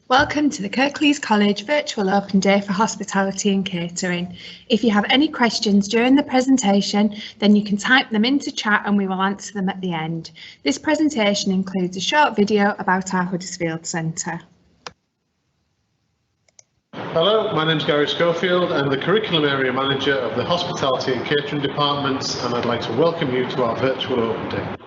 Welcome to the Kirklees College Virtual Open Day for Hospitality and Catering. If you have any questions during the presentation, then you can type them into chat and we will answer them at the end. This presentation includes a short video about our Huddersfield Centre. Hello, my name is Gary Schofield. I'm the Curriculum Area Manager of the Hospitality and Catering Departments, and I'd like to welcome you to our Virtual Open Day.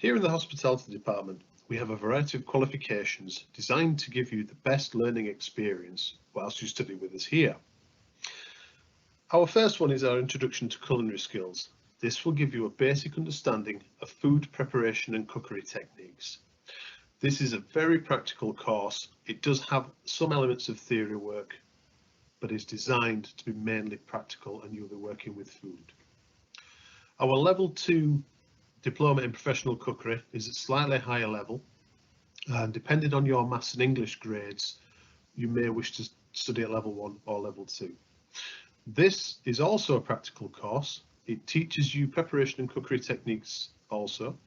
Here in the Hospitality Department, we have a variety of qualifications designed to give you the best learning experience whilst you study with us here. Our first one is our Introduction to Culinary Skills. This will give you a basic understanding of food preparation and cookery techniques. This is a very practical course. It does have some elements of theory work, but is designed to be mainly practical and you'll be working with food. Our Level 2 Diploma in Professional Cookery is at slightly higher level, and depending on your Maths and English grades, you may wish to study at Level 1 or Level 2. This is also a practical course. It teaches you preparation and cookery techniques also,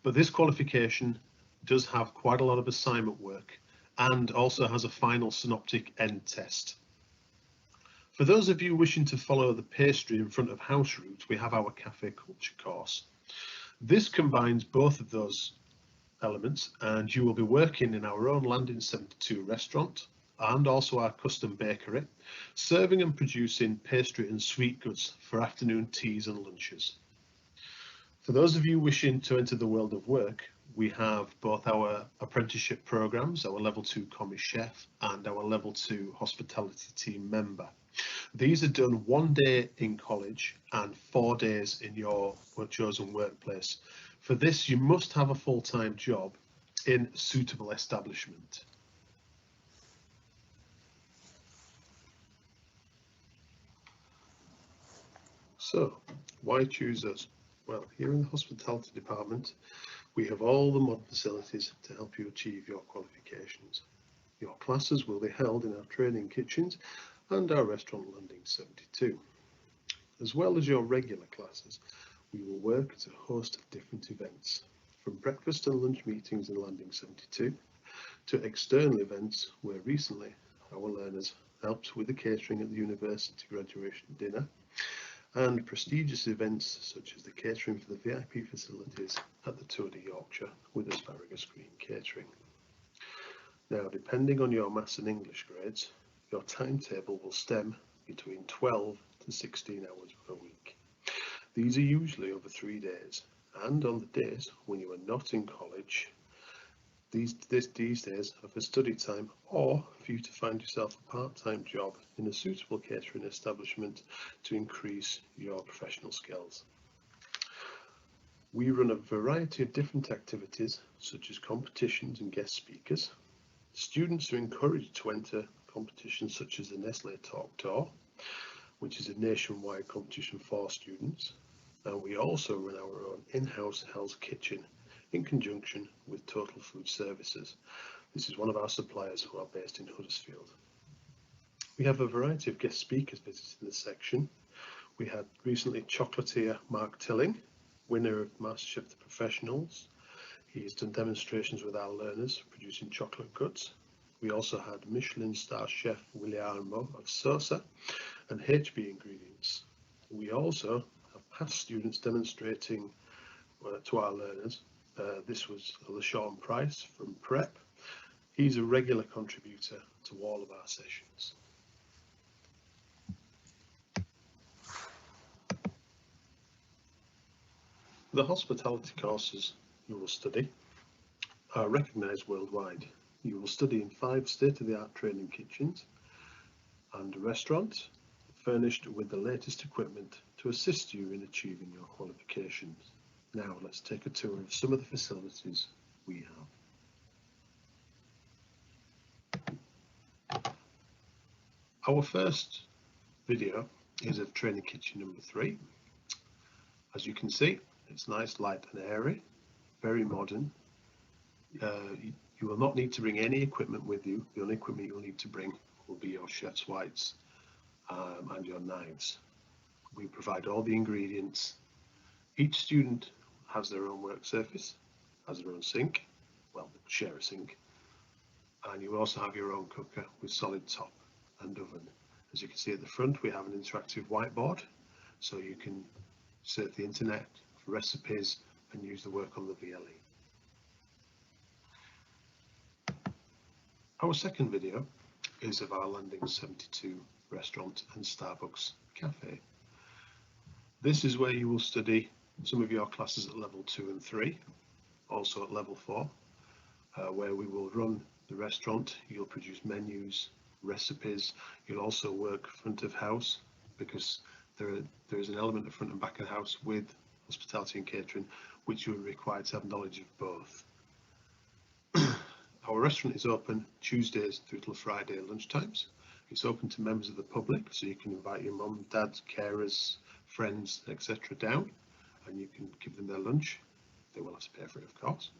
but this qualification does have quite a lot of assignment work and also has a final synoptic end test. For those of you wishing to follow the pastry in front of house route, we have our cafe culture course. This combines both of those elements, and you will be working in our own Landing 72 restaurant and also our custom bakery, serving and producing pastry and sweet goods for afternoon teas and lunches. For those of you wishing to enter the world of work, we have both our apprenticeship programs, our level 2 commis chef and our level 2 hospitality team member. These are done 1 day in college and 4 days in your chosen workplace. For this, you must have a full-time job in a suitable establishment. So, why choose us? Well, here in the hospitality department, we have all the modern facilities to help you achieve your qualifications. Your classes will be held in our training kitchens and our restaurant Landing 72. As well as your regular classes, we will work at a host of different events, from breakfast and lunch meetings in Landing 72 to external events where recently our learners helped with the catering at the university graduation dinner, and prestigious events such as the catering for the VIP facilities at the Tour de Yorkshire with asparagus green catering. Now, depending on your maths and English grades, your timetable will stem between 12 to 16 hours per week. These are usually over 3 days, and on the days when you are not in college, these days are for study time or for you to find yourself a part-time job in a suitable catering establishment to increase your professional skills. We run a variety of different activities such as competitions and guest speakers. Students are encouraged to enter competitions such as the Nestle Talk Tour, which is a nationwide competition for students, and we also run our own in-house Hell's Kitchen in conjunction with Total Food Services. This is one of our suppliers who are based in Huddersfield. We have a variety of guest speakers visiting this section. We had recently chocolatier Mark Tilling, winner of MasterChef The Professionals. He has done demonstrations with our learners producing chocolate goods. We also had Michelin star chef Guillermo of Sosa and HB Ingredients. We also have past students demonstrating to our learners. This was LaShawn Price from Prep. He's a regular contributor to all of our sessions. The hospitality courses you will study are recognised worldwide. You will study in 5 state-of-the-art training kitchens and a restaurant furnished with the latest equipment to assist you in achieving your qualifications. Now let's take a tour of some of the facilities we have. Our first video is of training kitchen number 3. As you can see, it's nice, light and airy, very modern. You will not need to bring any equipment with you. The only equipment you'll need to bring will be your chef's whites and your knives. We provide all the ingredients. Each student has their own work surface, has their own sink, well, they share a sink, and you also have your own cooker with solid top and oven. As you can see at the front, we have an interactive whiteboard, so you can surf the internet for recipes and use the work on the VLE. Our second video is of our Landing 72 restaurant and Starbucks cafe. This is where you will study some of your classes at level 2 and 3, also at level 4, where we will run the restaurant. You'll produce menus, recipes. You'll also work front of house, because there is an element of front and back of house with hospitality and catering, which you are required to have knowledge of both. Our restaurant is open Tuesdays through till Friday at lunchtimes. It's open to members of the public, so you can invite your mum, dad, carers, friends, etc. down, and you can give them their lunch. They will have to pay for it, of course.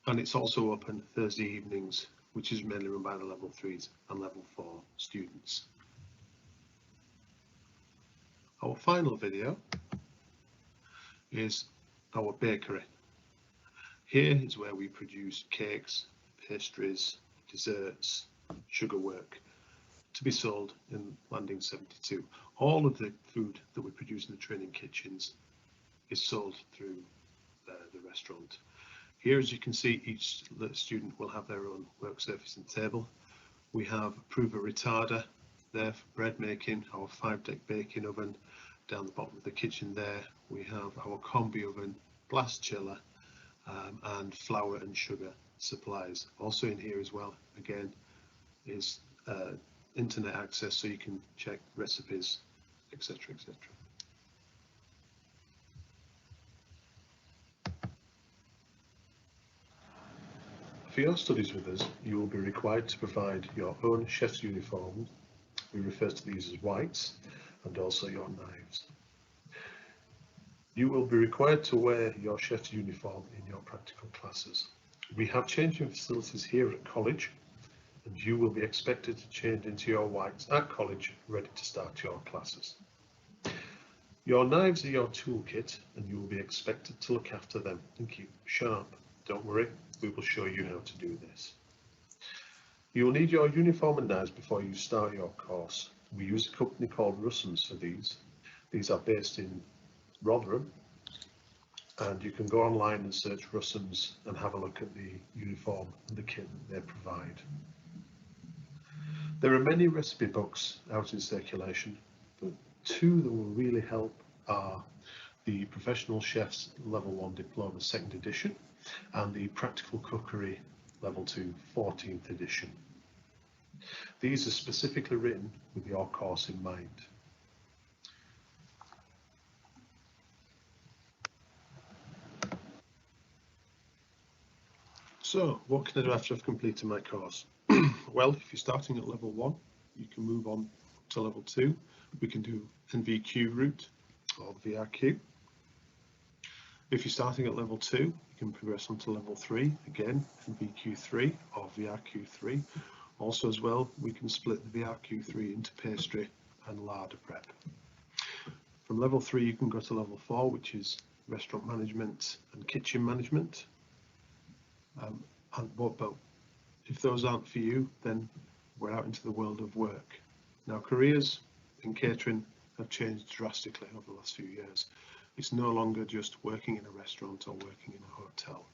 And it's also open Thursday evenings, which is mainly run by the level 3s and level 4 students. Our final video is our bakery. Here is where we produce cakes, pastries, desserts, sugar work to be sold in Landing 72. All of the food that we produce in the training kitchens is sold through the restaurant. Here, as you can see, each student will have their own work surface and table. We have Prover Retarder there for bread making, our 5-deck baking oven. Down the bottom of the kitchen there, we have our combi oven, blast chiller, and flour and sugar supplies. Also in here as well, again, is internet access, so you can check recipes, etc., etc. For your studies with us, you will be required to provide your own chef's uniform. We refer to these as whites, and also your knives. You will be required to wear your chef's uniform in your practical classes. We have changing facilities here at college, and you will be expected to change into your whites at college, ready to start your classes. Your knives are your toolkit, and you will be expected to look after them and keep them sharp. Don't worry, we will show you how to do this. You will need your uniform and knives before you start your course. We use a company called Russens for these. These are based in Rotherham, and you can go online and search Russens and have a look at the uniform and the kit that they provide. There are many recipe books out in circulation, but two that will really help are the Professional Chefs Level 1 Diploma 2nd edition and the Practical Cookery Level 2 14th edition. These are specifically written with your course in mind. So, what can I do after I've completed my course? Well, if you're starting at level 1, you can move on to level 2. We can do NVQ route or VRQ. If you're starting at level 2, you can progress on to level 3, again, NVQ 3 or VRQ 3. Also as well, we can split the VRQ 3 into pastry and larder prep. From level 3, you can go to level 4, which is restaurant management and kitchen management. But if those aren't for you, then we're out into the world of work. Now, careers in catering have changed drastically over the last few years. It's no longer just working in a restaurant or working in a hotel.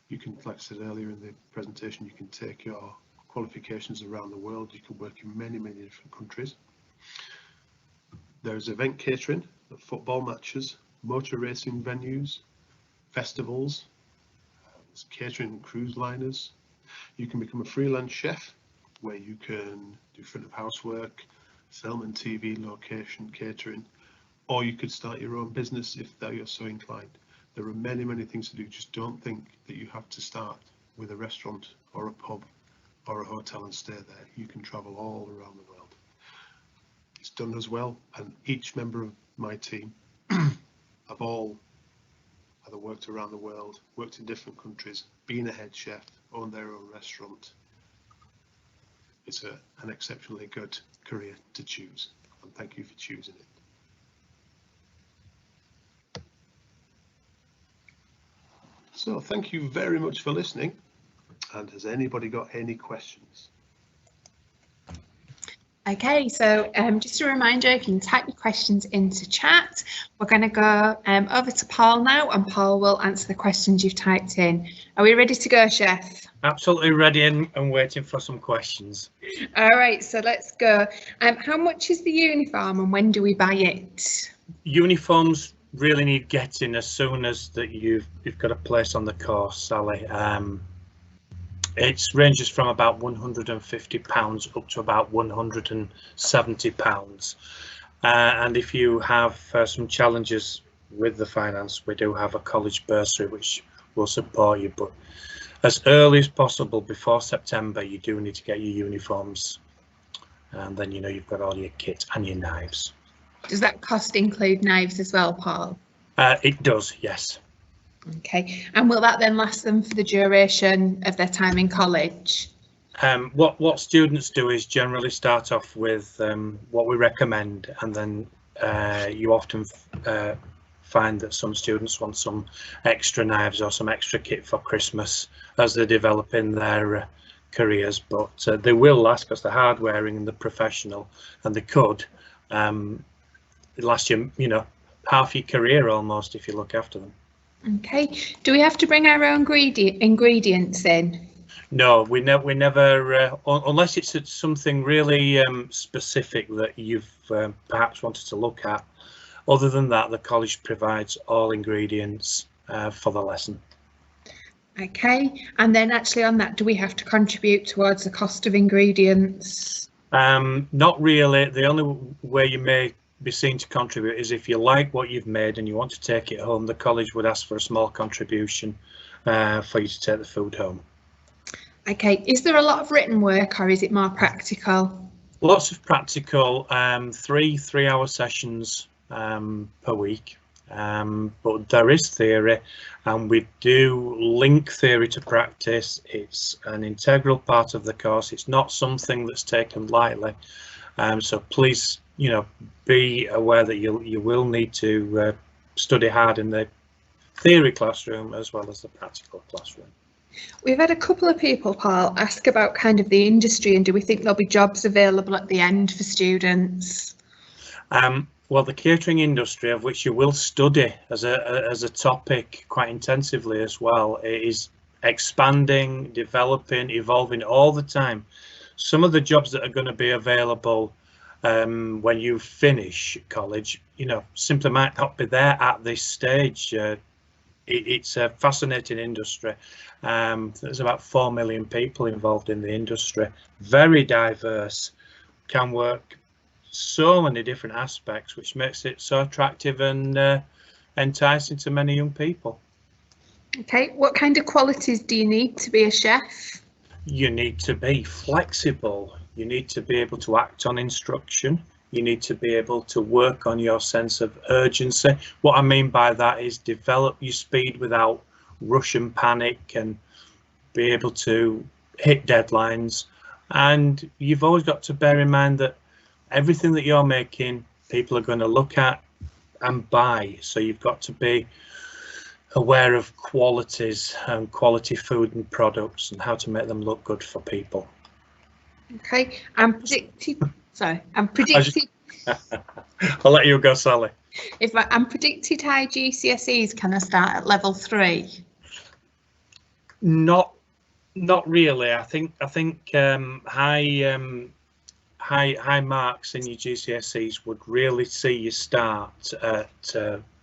You can, like I said earlier in the presentation, you can take your qualifications around the world. You can work in many, many different countries. There's event catering at football matches, motor racing venues, festivals, there's catering and cruise liners. You can become a freelance chef where you can do front of house work, film and TV, location, catering, or you could start your own business if you're so inclined. There are many, many things to do. Just don't think that you have to start with a restaurant or a pub or a hotel and stay there. You can travel all around the world. It's done as well, and each member of my team have all either worked around the world, worked in different countries, been a head chef, owned their own restaurant. It's an exceptionally good career to choose, and thank you for choosing it. So thank you very much for listening, and has anybody got any questions? Okay, so just a reminder, if you can type your questions into chat. We're going to go over to Paul now, and Paul will answer the questions you've typed in. Are we ready to go, Chef? Absolutely ready and waiting for some questions. All right, so let's go. How much is the uniform and when do we buy it? Uniforms really need getting as soon as that you've got a place on the course, Sally. It ranges from about £150 up to about £170. And if you have some challenges with the finance, we do have a college bursary which will support you. But as early as possible before September, you do need to get your uniforms. And then you know you've got all your kit and your knives. Does that cost include knives as well, Paul? It does, yes. Okay, and will that then last them for the duration of their time in college? What students do is generally start off with what we recommend, and then you often find that some students want some extra knives or some extra kit for Christmas as they're developing their careers, but they will last because they're hard wearing and they're professional, and they could last you, half your career almost if you look after them. Okay. Do we have to bring our own ingredients in? No, we never, unless it's something really specific that you've perhaps wanted to look at. Other than that, the college provides all ingredients for the lesson. Okay, and then actually on that, do we have to contribute towards the cost of ingredients? Not really. The only way you may be seen to contribute is if you like what you've made and you want to take it home. The college would ask for a small contribution for you to take the food home. Okay, is there a lot of written work or is it more practical? Lots of practical, 3-hour sessions per week, but there is theory, and we do link theory to practice. It's an integral part of the course. It's not something that's taken lightly, so please, be aware that you will need to study hard in the theory classroom as well as the practical classroom. We've had a couple of people, Paul, ask about kind of the industry, and do we think there'll be jobs available at the end for students? Well, the catering industry, of which you will study as a topic quite intensively as well, it is expanding, developing, evolving all the time. Some of the jobs that are going to be available when you finish college, simply might not be there at this stage. It's a fascinating industry. There's about 4 million people involved in the industry, very diverse, can work so many different aspects, which makes it so attractive and enticing to many young people. Okay, what kind of qualities do you need to be a chef? You need to be flexible. You need to be able to act on instruction. You need to be able to work on your sense of urgency. What I mean by that is develop your speed without rush and panic, and be able to hit deadlines. And you've always got to bear in mind that everything that you're making, people are going to look at and buy. So you've got to be aware of qualities and quality food and products and how to make them look good for people. Okay, I'm predicting. I'll let you go, Sally. If I'm predicted high GCSEs, can I start at level 3? Not really. I think high marks in your GCSEs would really see you start at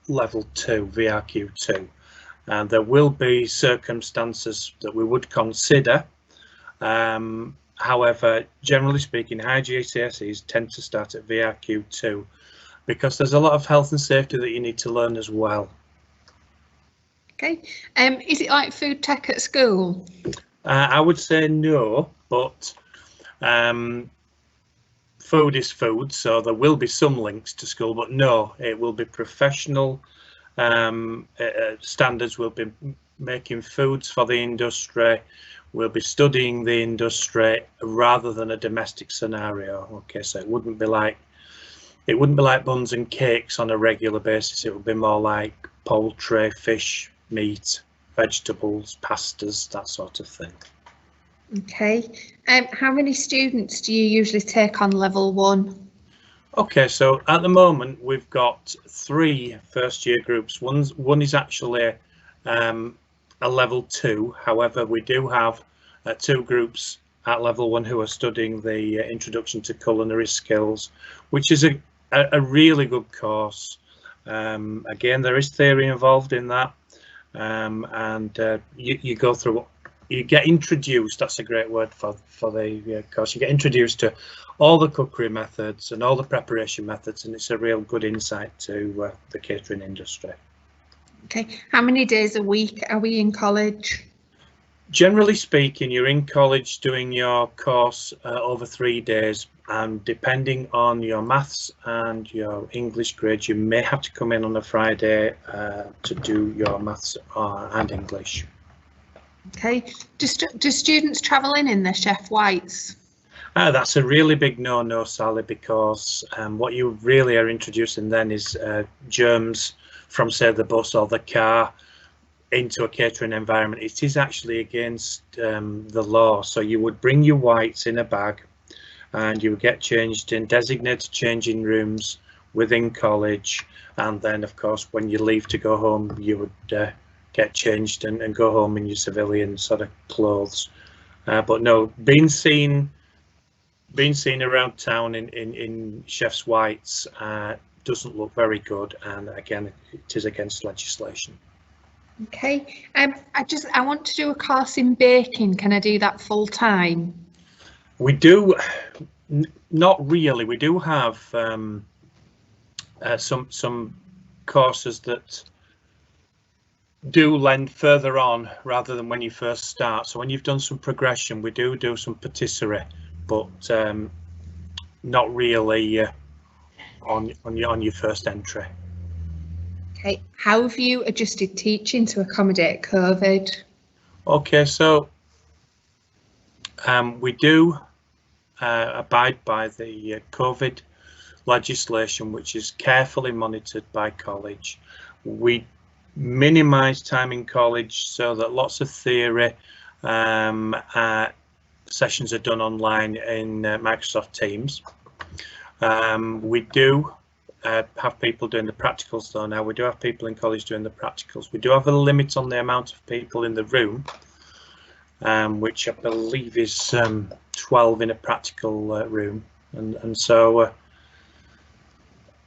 level 2, VRQ2, and there will be circumstances that we would consider. However, generally speaking, high GCSEs tend to start at VRQ2 because there's a lot of health and safety that you need to learn as well. Okay, is it like food tech at school? I would say no, but food is food, so there will be some links to school, but no, it will be professional standards. We'll be making foods for the industry. We'll be studying the industry rather than a domestic scenario. Okay, so it wouldn't be like buns and cakes on a regular basis. It would be more like poultry, fish, meat, vegetables, pastas, that sort of thing. Okay, how many students do you usually take on level 1? Okay, so at the moment we've got 3 first-year groups. One is actually a level 2. However, we do have 2 groups at level 1 who are studying the introduction to culinary skills, which is a really good course. Again, there is theory involved in that, and you go through, you get introduced, that's a great word for the course, you get introduced to all the cookery methods and all the preparation methods, and it's a real good insight to the catering industry. Okay, how many days a week are we in college? Generally speaking, you're in college doing your course over 3 days, and depending on your maths and your English grades, you may have to come in on a Friday to do your maths and English. Okay, do students travel in their chef whites? That's a really big no-no, Sally, because what you really are introducing then is germs from, say, the bus or the car. into a catering environment, it is actually against the law. So you would bring your whites in a bag and you would get changed in designated changing rooms within college, and then of course when you leave to go home you would get changed and go home in your civilian sort of clothes. But no, being seen around town in chef's whites doesn't look very good, and again it is against legislation. Okay, I want to do a course in baking. Can I do that full time? We do, not really. We do have some courses that do lend further on rather than when you first start. So when you've done some progression, we do some patisserie, but not really on your first entry. Okay, how have you adjusted teaching to accommodate COVID? Okay, so we do abide by the COVID legislation, which is carefully monitored by college. We minimise time in college so that lots of theory sessions are done online in Microsoft Teams. We do have people doing the practicals though now. We do have people in college doing the practicals. We do have a limit on the amount of people in the room, which I believe is 12 in a practical room, and so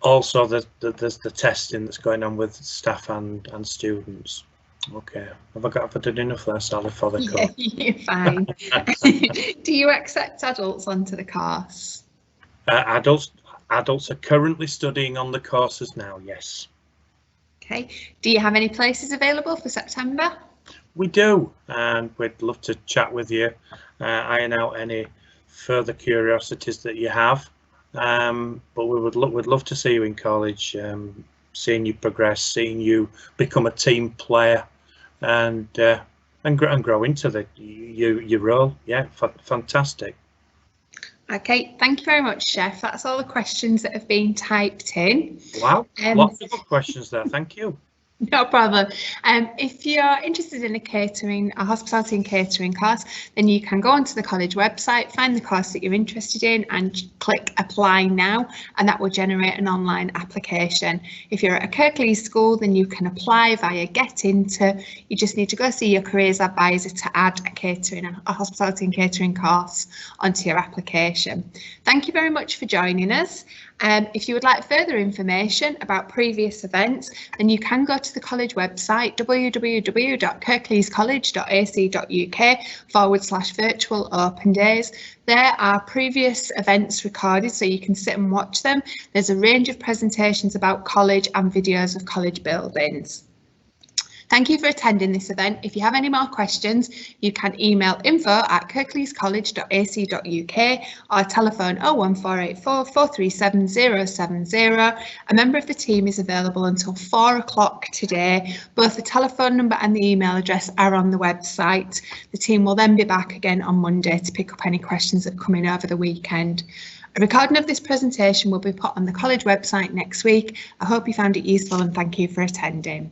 also there's the testing that's going on with staff and students. Okay, have I done enough there, Sally, for the course? Yeah, you're fine. Do you accept adults onto the course? Adults are currently studying on the courses now, yes. Okay, do you have any places available for September? We do, and we'd love to chat with you, iron out any further curiosities that you have. But we'd love to see you in college, seeing you progress, seeing you become a team player, and grow into your role. Yeah, fantastic. Okay, thank you very much, Chef. That's all the questions that have been typed in. Wow, lots of good questions there. Thank you. No problem. If you're interested in a hospitality and catering course, then you can go onto the college website, find the course that you're interested in and click apply now, and that will generate an online application. If you're at a Kirklees school, then you can apply via Get Into. You just need to go see your careers advisor to add a hospitality and catering course onto your application. Thank you very much for joining us. If you would like further information about previous events, then you can go to the college website www.kirkleescollege.ac.uk/virtual open days. There are previous events recorded so you can sit and watch them. There's a range of presentations about college and videos of college buildings. Thank you for attending this event. If you have any more questions, you can email info@kirkleescollege.ac.uk or telephone 01484 437 070. A member of the team is available until 4 o'clock today. Both the telephone number and the email address are on the website. The team will then be back again on Monday to pick up any questions that come in over the weekend. A recording of this presentation will be put on the college website next week. I hope you found it useful and thank you for attending.